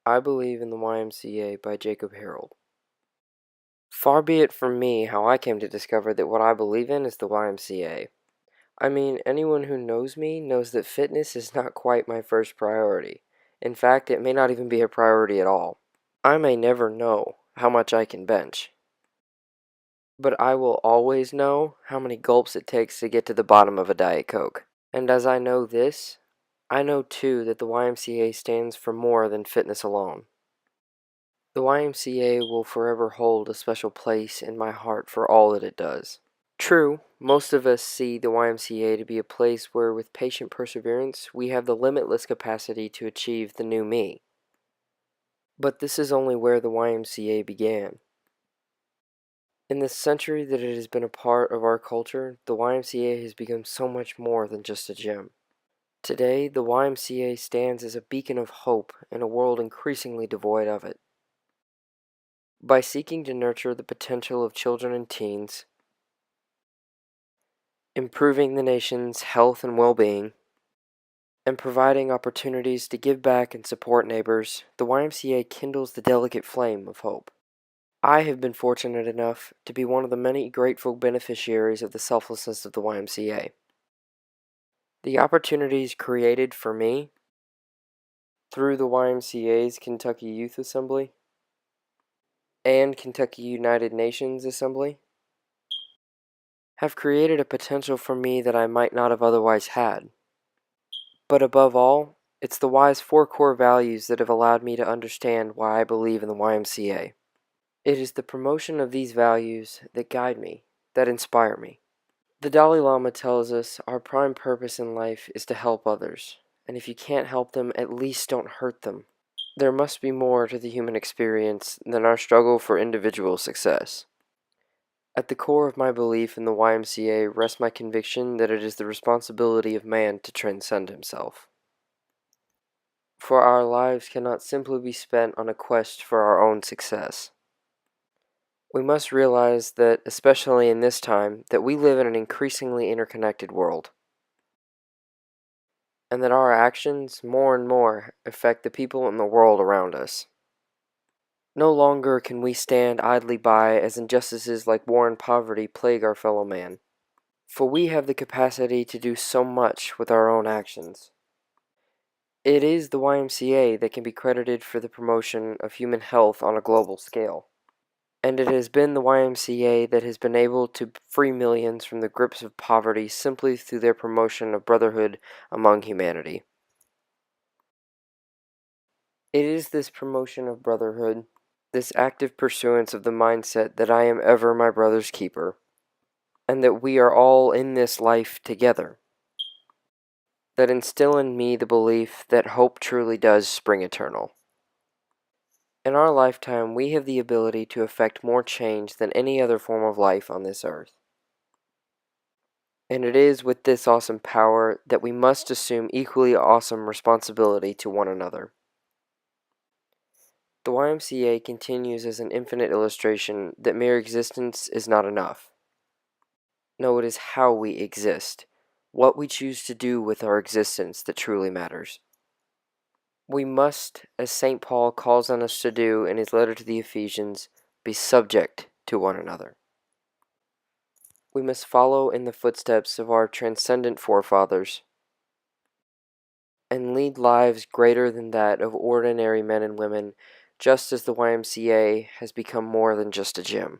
I Believe in the YMCA by Jacob Harold. Far be it from me how I came to discover that what I believe in is the YMCA. I mean, anyone who knows me knows that fitness is not quite my first priority. In fact, it may not even be a priority at all. I may never know how much I can bench, but I will always know how many gulps it takes to get to the bottom of a Diet Coke. And as I know this, I know too that the YMCA stands for more than fitness alone. The YMCA will forever hold a special place in my heart for all that it does. True, most of us see the YMCA to be a place where, with patient perseverance, we have the limitless capacity to achieve the new me. But this is only where the YMCA began. In the century that it has been a part of our culture, the YMCA has become so much more than just a gym. Today, the YMCA stands as a beacon of hope in a world increasingly devoid of it. By seeking to nurture the potential of children and teens, improving the nation's health and well-being, and providing opportunities to give back and support neighbors, the YMCA kindles the delicate flame of hope. I have been fortunate enough to be one of the many grateful beneficiaries of the selflessness of the YMCA. The opportunities created for me through the YMCA's Kentucky Youth Assembly and Kentucky United Nations Assembly have created a potential for me that I might not have otherwise had. But above all, it's the Y's four core values that have allowed me to understand why I believe in the YMCA. It is the promotion of these values that guide me, that inspire me. The Dalai Lama tells us our prime purpose in life is to help others, and if you can't help them, at least don't hurt them. There must be more to the human experience than our struggle for individual success. At the core of my belief in the YMCA rests my conviction that it is the responsibility of man to transcend himself. For our lives cannot simply be spent on a quest for our own success. We must realize that, especially in this time, that we live in an increasingly interconnected world, and that our actions, more and more, affect the people in the world around us. No longer can we stand idly by as injustices like war and poverty plague our fellow man, for we have the capacity to do so much with our own actions. It is the YMCA that can be credited for the promotion of human health on a global scale. And it has been the YMCA that has been able to free millions from the grips of poverty simply through their promotion of brotherhood among humanity. It is this promotion of brotherhood, this active pursuance of the mindset that I am ever my brother's keeper, and that we are all in this life together, that instill in me the belief that hope truly does spring eternal. In our lifetime, we have the ability to effect more change than any other form of life on this earth. And it is with this awesome power that we must assume equally awesome responsibility to one another. The YMCA continues as an infinite illustration that mere existence is not enough. No, it is how we exist, what we choose to do with our existence that truly matters. We must, as St. Paul calls on us to do in his letter to the Ephesians, be subject to one another. We must follow in the footsteps of our transcendent forefathers and lead lives greater than that of ordinary men and women, just as the YMCA has become more than just a gym.